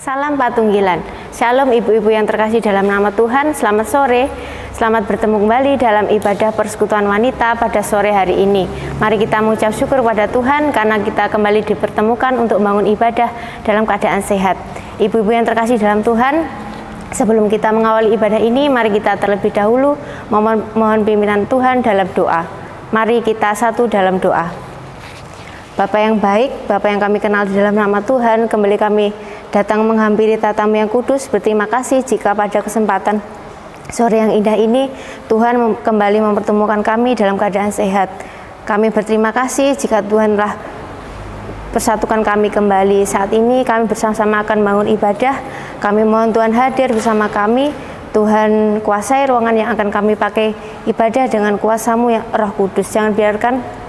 Salam Patunggilan. Shalom ibu-ibu yang terkasih dalam nama Tuhan. Selamat sore. Selamat bertemu kembali dalam ibadah persekutuan wanita pada sore hari ini. Mari kita mengucap syukur pada Tuhan karena kita kembali dipertemukan untuk bangun ibadah dalam keadaan sehat. Ibu-ibu yang terkasih dalam Tuhan, sebelum kita mengawali ibadah ini, mari kita terlebih dahulu mohon pimpinan Tuhan dalam doa. Mari kita satu dalam doa. Bapa yang baik, Bapa yang kami kenal di dalam nama Tuhan, kembali kami datang menghampiri tatamu yang kudus. Berterima kasih jika pada kesempatan sore yang indah ini Tuhan kembali mempertemukan kami dalam keadaan sehat. Kami berterima kasih jika Tuhan telah persatukan kami kembali. Saat ini kami bersama-sama akan bangun ibadah. Kami mohon Tuhan hadir bersama kami. Tuhan kuasai ruangan yang akan kami pakai ibadah dengan kuasa-Mu yang Roh Kudus. Jangan biarkan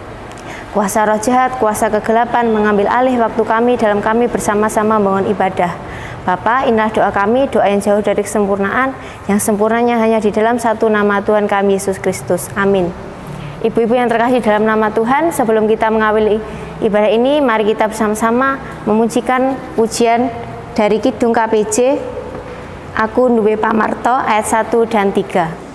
kuasa roh jahat, kuasa kegelapan mengambil alih waktu kami dalam kami bersama-sama membangun ibadah. Bapa, inilah doa kami, doa yang jauh dari kesempurnaan, yang sempurnanya hanya di dalam satu nama Tuhan kami, Yesus Kristus. Amin. Ibu-ibu yang terkasih dalam nama Tuhan, sebelum kita mengawali ibadah ini, mari kita bersama-sama memujikan pujian dari Kidung KPJ, Aku Duwe Pamarto, ayat 1 dan 3.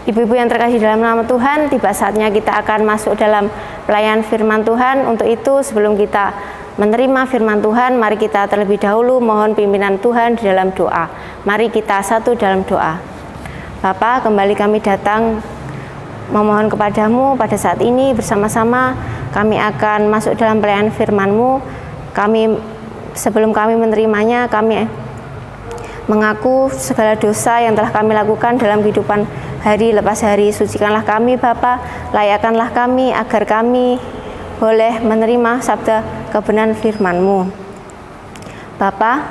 Ibu-ibu yang terkasih dalam nama Tuhan, tiba saatnya kita akan masuk dalam pelayanan firman Tuhan. Untuk itu, sebelum kita menerima firman Tuhan, mari kita terlebih dahulu mohon pimpinan Tuhan di dalam doa. Mari kita satu dalam doa. Bapa, kembali kami datang memohon kepadamu pada saat ini bersama-sama kami akan masuk dalam pelayanan firman-Mu. Sebelum kami menerimanya, kami mengaku segala dosa yang telah kami lakukan dalam kehidupan hari lepas hari. Sucikanlah kami Bapa, layakkanlah kami agar kami boleh menerima sabda kebenaran firman-Mu. Bapa,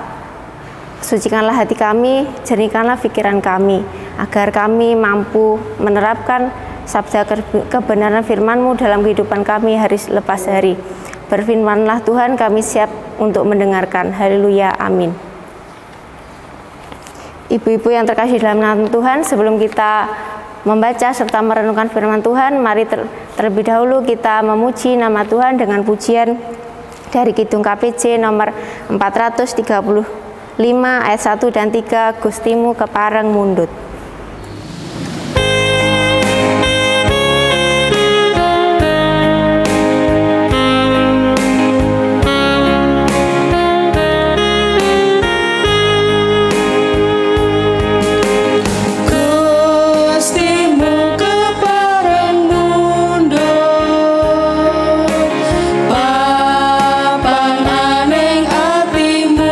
sucikanlah hati kami, jernihkanlah pikiran kami, agar kami mampu menerapkan sabda kebenaran firman-Mu dalam kehidupan kami hari lepas hari. Berfirmanlah Tuhan, kami siap untuk mendengarkan. Haleluya, amin. Ibu-ibu yang terkasih dalam nama Tuhan, sebelum kita membaca serta merenungkan firman Tuhan, mari terlebih dahulu kita memuji nama Tuhan dengan pujian dari Kidung KPJ nomor 435 ayat 1 dan 3, Gustimu kepareng mundut. Papan aning atimu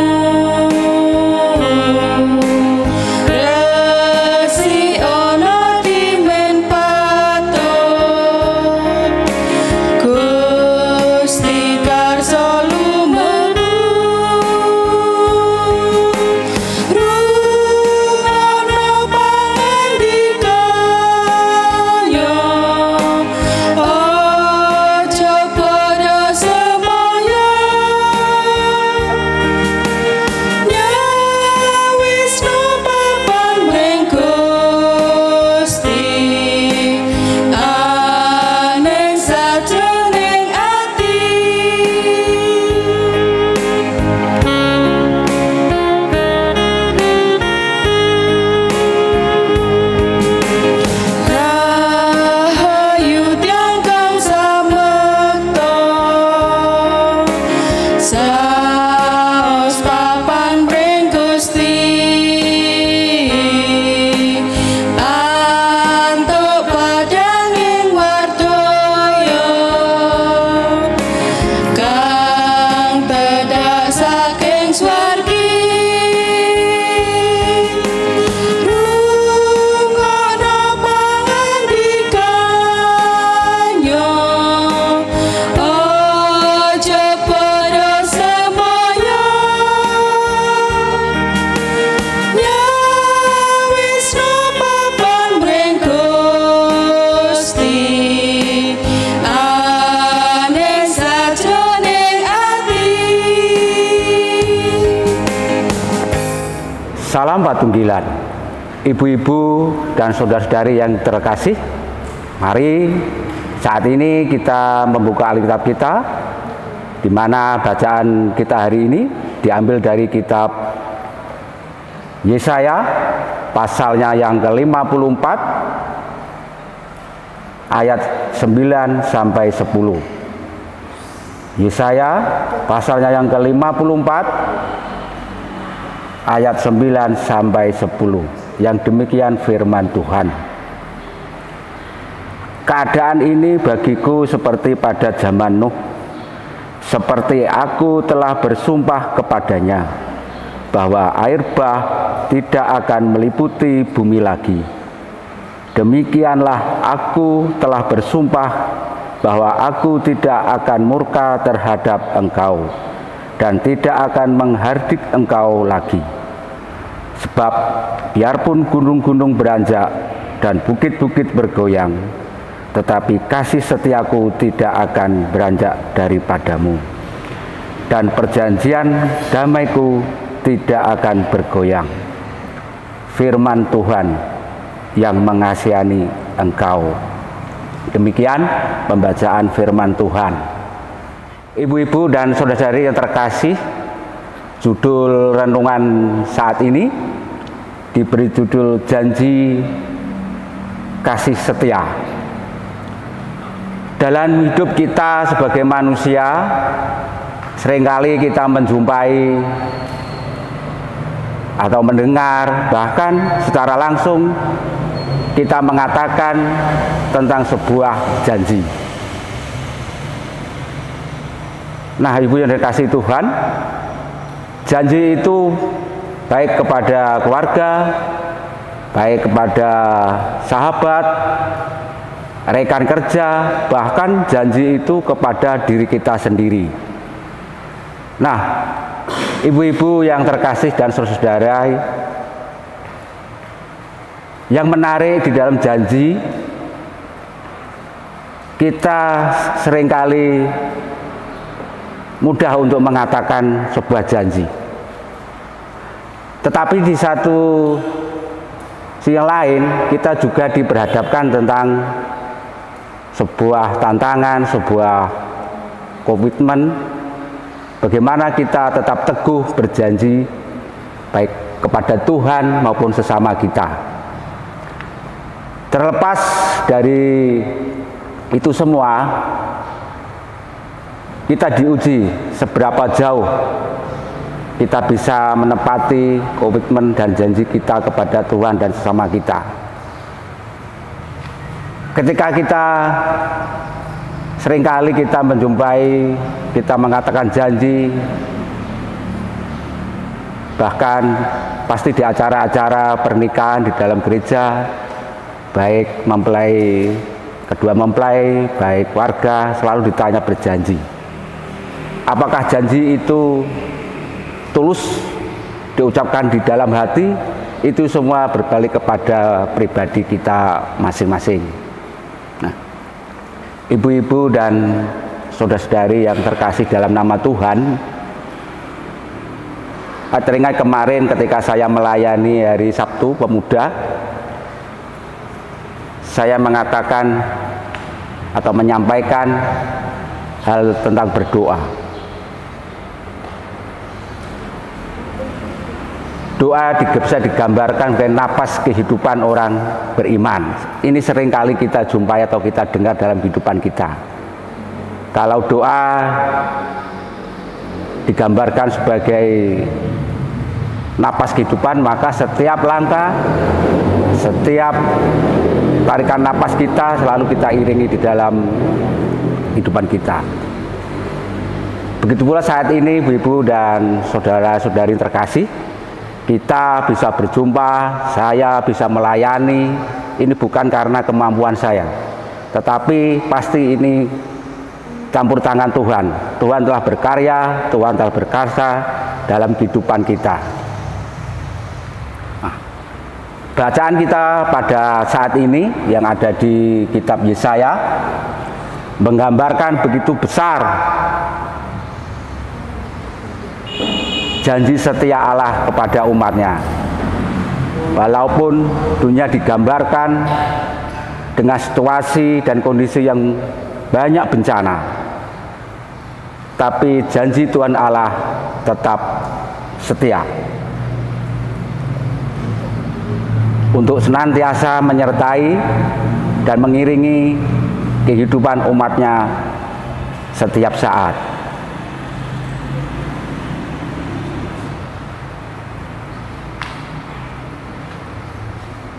Salam Patunggilan, ibu-ibu dan saudara-saudari yang terkasih. Mari saat ini kita membuka Alkitab kita, di mana bacaan kita hari ini diambil dari kitab Yesaya, pasalnya yang ke-54, ayat 9 sampai 10. Yesaya, pasalnya yang ke-54, ayat 9 sampai 10. Yang demikian firman Tuhan. Keadaan ini bagiku seperti pada zaman Nuh, seperti aku telah bersumpah kepadanya, bahwa air bah tidak akan meliputi bumi lagi. Demikianlah aku telah bersumpah bahwa aku tidak akan murka terhadap engkau, dan tidak akan menghardik engkau lagi. Sebab biarpun gunung-gunung beranjak dan bukit-bukit bergoyang, tetapi kasih setiaku tidak akan beranjak daripadamu, dan perjanjian damaiku tidak akan bergoyang. Firman Tuhan yang mengasihani engkau. Demikian pembacaan firman Tuhan. Ibu-ibu dan saudara-saudari yang terkasih, judul renungan saat ini diberi judul Janji Kasih Setia. Dalam hidup kita sebagai manusia, seringkali kita menjumpai atau mendengar, bahkan secara langsung kita mengatakan tentang sebuah janji. Nah, ibu yang dikasihi Tuhan, janji itu baik kepada keluarga, baik kepada sahabat, rekan kerja, bahkan janji itu kepada diri kita sendiri. Nah, ibu-ibu yang terkasih dan saudara-saudara, yang menarik di dalam janji, kita seringkali mudah untuk mengatakan sebuah janji. Tetapi di satu sisi yang lain, kita juga diperhadapkan tentang sebuah tantangan, sebuah komitmen, bagaimana kita tetap teguh berjanji baik kepada Tuhan maupun sesama kita. Terlepas dari itu semua, kita diuji seberapa jauh kita bisa menepati komitmen dan janji kita kepada Tuhan dan sesama kita. Ketika kita seringkali kita menjumpai, kita mengatakan janji, bahkan pasti di acara-acara pernikahan di dalam gereja, baik mempelai, kedua mempelai, baik warga, selalu ditanya berjanji. Apakah janji itu tulus diucapkan di dalam hati? Itu semua berbalik kepada pribadi kita masing-masing. Nah, ibu-ibu dan saudara-saudari yang terkasih dalam nama Tuhan, teringat kemarin ketika saya melayani hari Sabtu Pemuda, saya mengatakan atau menyampaikan hal tentang berdoa. Doa bisa digambarkan dengan napas kehidupan orang beriman. Ini seringkali kita jumpai atau kita dengar dalam kehidupan kita. Kalau doa digambarkan sebagai napas kehidupan, maka setiap langkah, setiap tarikan napas kita selalu kita iringi di dalam kehidupan kita. Begitu pula saat ini, ibu-ibu dan saudara-saudari terkasih, kita bisa berjumpa, saya bisa melayani, ini bukan karena kemampuan saya, tetapi pasti ini campur tangan Tuhan. Tuhan telah berkarya, Tuhan telah berkarsa dalam kehidupan kita. Nah, bacaan kita pada saat ini yang ada di kitab Yesaya menggambarkan begitu besar janji setia Allah kepada umatnya. walaupun dunia digambarkan dengan situasi dan kondisi yang banyak bencana, tapi janji Tuhan Allah tetap setia untuk senantiasa menyertai dan mengiringi kehidupan umatnya setiap saat.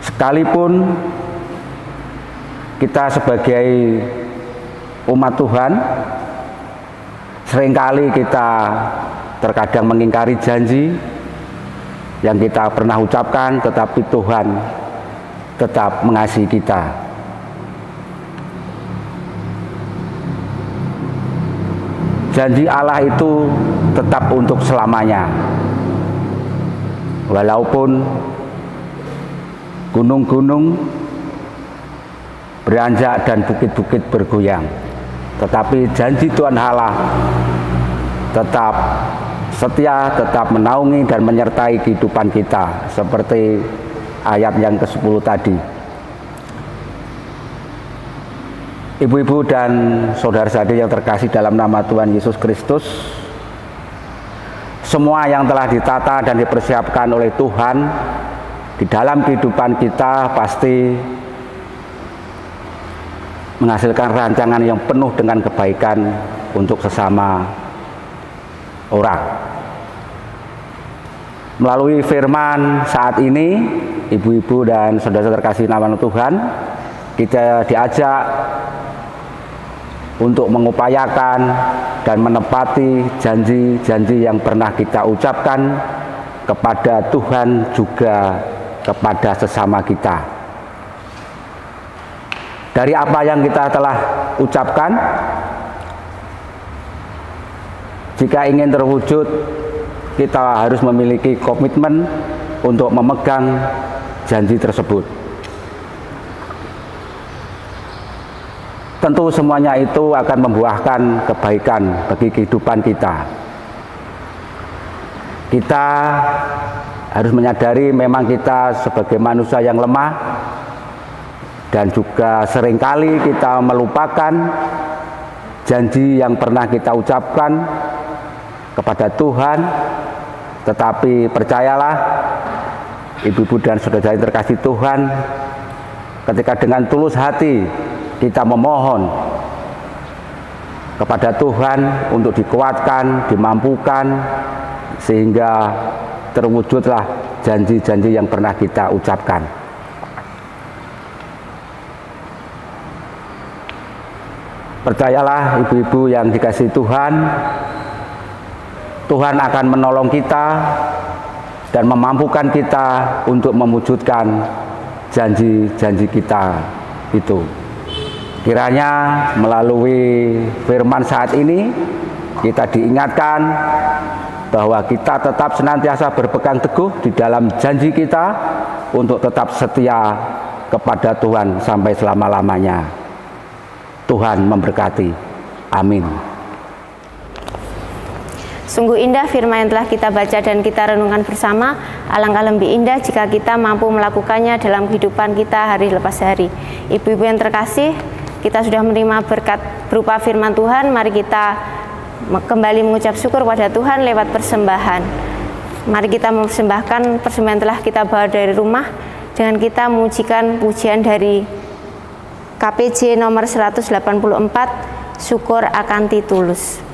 Sekalipun kita sebagai umat Tuhan seringkali kita terkadang mengingkari janji yang kita pernah ucapkan, tetapi Tuhan tetap mengasihi kita. Janji Allah itu tetap untuk selamanya, walaupun gunung-gunung beranjak dan bukit-bukit bergoyang, tetapi janji Tuhan Allah tetap setia, tetap menaungi dan menyertai kehidupan kita, seperti ayat yang ke-10 tadi. Ibu-ibu dan saudara-saudari yang terkasih dalam nama Tuhan Yesus Kristus, semua yang telah ditata dan dipersiapkan oleh Tuhan di dalam kehidupan kita pasti menghasilkan rancangan yang penuh dengan kebaikan untuk sesama orang. Melalui firman saat ini, ibu-ibu dan saudara-saudara terkasih nama Tuhan, kita diajak untuk mengupayakan dan menepati janji-janji yang pernah kita ucapkan kepada Tuhan juga kepada sesama kita. Dari apa yang kita telah ucapkan, jika ingin terwujud, kita harus memiliki komitmen untuk memegang janji tersebut. Tentu semuanya itu akan membuahkan kebaikan bagi kehidupan kita. Kita harus menyadari memang kita sebagai manusia yang lemah, dan juga seringkali kita melupakan janji yang pernah kita ucapkan kepada Tuhan. Tetapi percayalah, ibu-ibu dan saudara yang terkasih Tuhan, ketika dengan tulus hati kita memohon kepada Tuhan untuk dikuatkan, dimampukan, sehingga terwujudlah janji-janji yang pernah kita ucapkan. Percayalah ibu-ibu yang dikasihi Tuhan, Tuhan akan menolong kita dan memampukan kita untuk mewujudkan janji-janji kita itu. Kiranya melalui firman saat ini kita diingatkan bahwa kita tetap senantiasa berpegang teguh di dalam janji kita untuk tetap setia kepada Tuhan sampai selama-lamanya. Tuhan memberkati. Amin. Sungguh indah firman yang telah kita baca dan kita renungkan bersama. Alangkah lebih indah jika kita mampu melakukannya dalam kehidupan kita hari lepas hari. Ibu-ibu yang terkasih, kita sudah menerima berkat berupa firman Tuhan. Mari kita kembali mengucap syukur pada Tuhan lewat persembahan. Mari kita mempersembahkan persembahan telah kita bawa dari rumah dengan kita mengujikan pujian dari KPJ nomor 184, Syukur akan Titulus.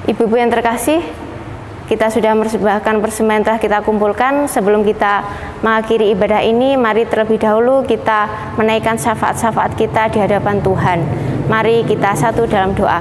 Ibu-ibu yang terkasih, kita sudah mempersembahkan persembahan telah kita kumpulkan. Sebelum kita mengakhiri ibadah ini, mari terlebih dahulu kita menaikkan syafaat-syafaat kita di hadapan Tuhan. Mari kita satu dalam doa.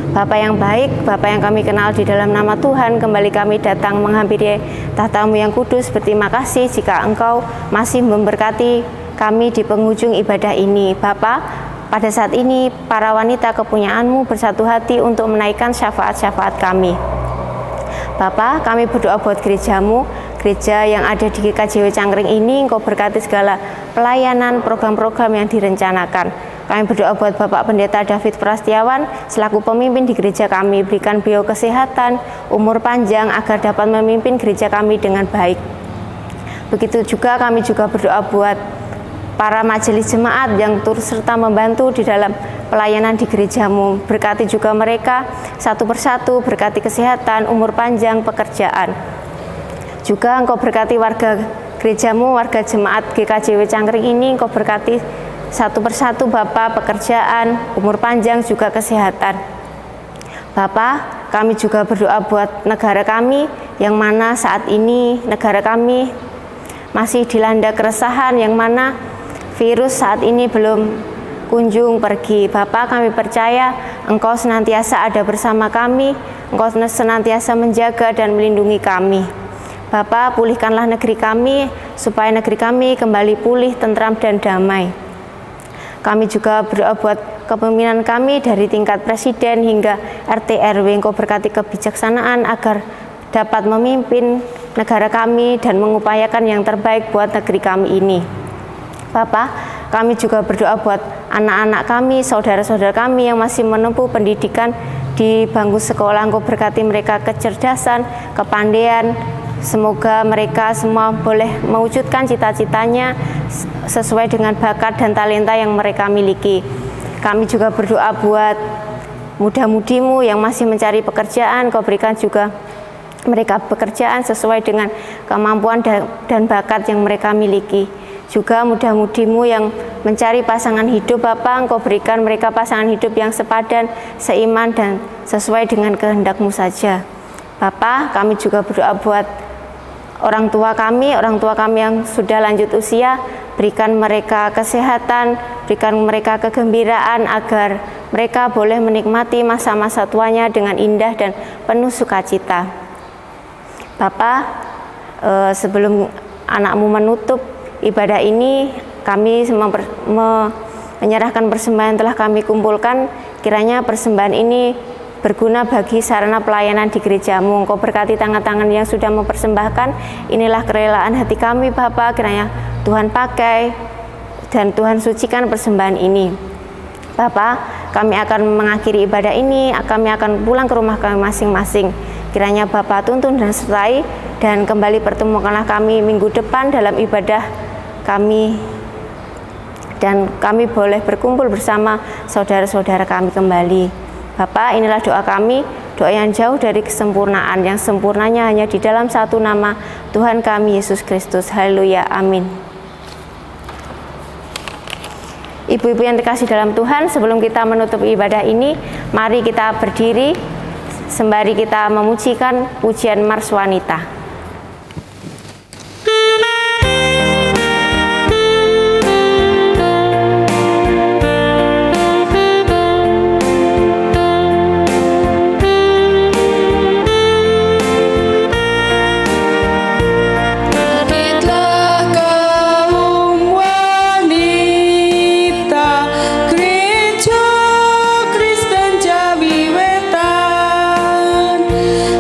Bapa yang baik, Bapa yang kami kenal di dalam nama Tuhan, kembali kami datang menghampiri tahta-Mu yang kudus. Berterima kasih jika Engkau masih memberkati kami di penghujung ibadah ini. Bapa, pada saat ini para wanita kepunyaan-Mu bersatu hati untuk menaikkan syafaat-syafaat kami. Bapa, kami berdoa buat gereja-Mu, gereja yang ada di GKJW Cangkring ini. Engkau berkati segala pelayanan, program-program yang direncanakan. Kami berdoa buat Bapak Pendeta David Prastiawan selaku pemimpin di gereja kami. Berikan beliau kesehatan, umur panjang agar dapat memimpin gereja kami dengan baik. Begitu juga kami juga berdoa buat para majelis jemaat yang turut serta membantu di dalam pelayanan di gereja-Mu. Berkati juga mereka satu persatu, berkati kesehatan, umur panjang, pekerjaan. Juga Engkau berkati warga gereja-Mu, warga jemaat GKJW Cangkring ini. Engkau berkati satu persatu Bapa, pekerjaan, umur panjang, juga kesehatan. Bapa, kami juga berdoa buat negara kami, yang mana saat ini negara kami masih dilanda keresahan, yang mana virus saat ini belum kunjung pergi. Bapa, kami percaya Engkau senantiasa ada bersama kami, Engkau senantiasa menjaga dan melindungi kami. Bapa, pulihkanlah negeri kami, supaya negeri kami kembali pulih, tentram dan damai. Kami juga berdoa buat kepemimpinan kami dari tingkat presiden hingga RT RW. Engkau berkati kebijaksanaan agar dapat memimpin negara kami dan mengupayakan yang terbaik buat negeri kami ini. Bapa, kami juga berdoa buat anak-anak kami, saudara-saudara kami yang masih menempuh pendidikan di bangku sekolah. Engkau berkati mereka kecerdasan, kepandaian. Semoga mereka semua boleh mewujudkan cita-citanya sesuai dengan bakat dan talenta yang mereka miliki. Kami juga berdoa buat muda-mudimu yang masih mencari pekerjaan. Kau berikan juga mereka pekerjaan sesuai dengan kemampuan dan bakat yang mereka miliki. Juga muda-mudimu yang mencari pasangan hidup, Bapa, Engkau berikan mereka pasangan hidup yang sepadan, seiman, dan sesuai dengan kehendak-Mu saja. Bapa, kami juga berdoa buat orang tua kami yang sudah lanjut usia. Berikan mereka kesehatan, berikan mereka kegembiraan agar mereka boleh menikmati masa-masa tuanya dengan indah dan penuh sukacita. Bapa, sebelum anak-Mu menutup ibadah ini, kami menyerahkan persembahan telah kami kumpulkan. Kiranya persembahan ini berguna bagi sarana pelayanan di gereja-Mu. Engkau berkati tangan-tangan yang sudah mempersembahkan. Inilah kerelaan hati kami, Bapa. Kiranya Tuhan pakai dan Tuhan sucikan persembahan ini. Bapa, kami akan mengakhiri ibadah ini. Kami akan pulang ke rumah kami masing-masing. Kiranya Bapa tuntun dan sertai, dan kembali pertemukanlah kami minggu depan dalam ibadah kami, dan kami boleh berkumpul bersama saudara-saudara kami kembali. Bapa, inilah doa kami, doa yang jauh dari kesempurnaan, yang sempurnanya hanya di dalam satu nama, Tuhan kami Yesus Kristus. Haleluya, amin. Ibu-ibu yang dikasih dalam Tuhan, sebelum kita menutup ibadah ini, mari kita berdiri sembari kita memujikan pujian Mars Wanita.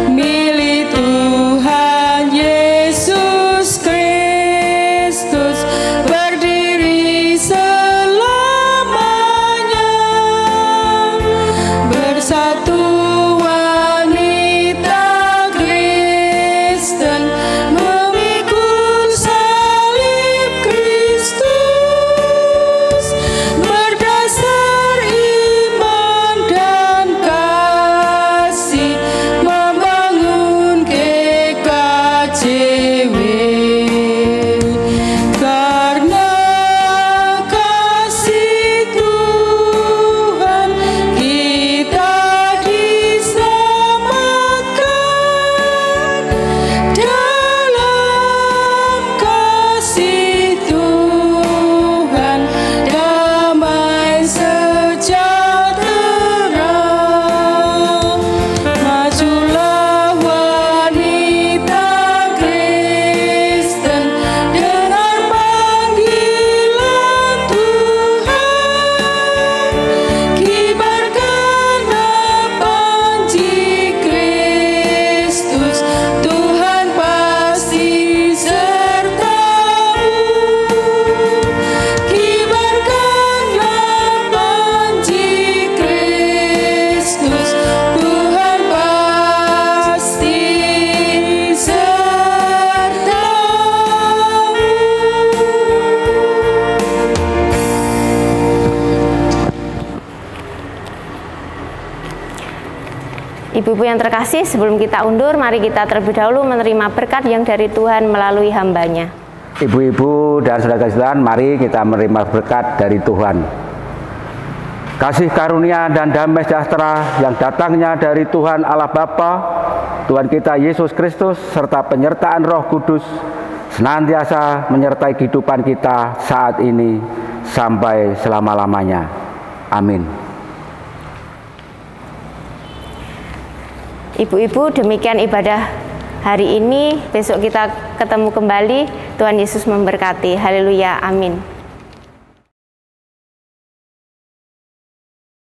Milih Tuhan. Ibu-ibu yang terkasih, sebelum kita undur, mari kita terlebih dahulu menerima berkat yang dari Tuhan melalui hambanya. Ibu-ibu dan saudara sekalian, mari kita menerima berkat dari Tuhan. Kasih karunia dan damai sejahtera yang datangnya dari Tuhan Allah Bapa, Tuhan kita Yesus Kristus, serta penyertaan Roh Kudus, senantiasa menyertai kehidupan kita saat ini sampai selama-lamanya. Amin. Ibu-ibu, demikian ibadah hari ini. Besok kita ketemu kembali. Tuhan Yesus memberkati. Haleluya. Amin.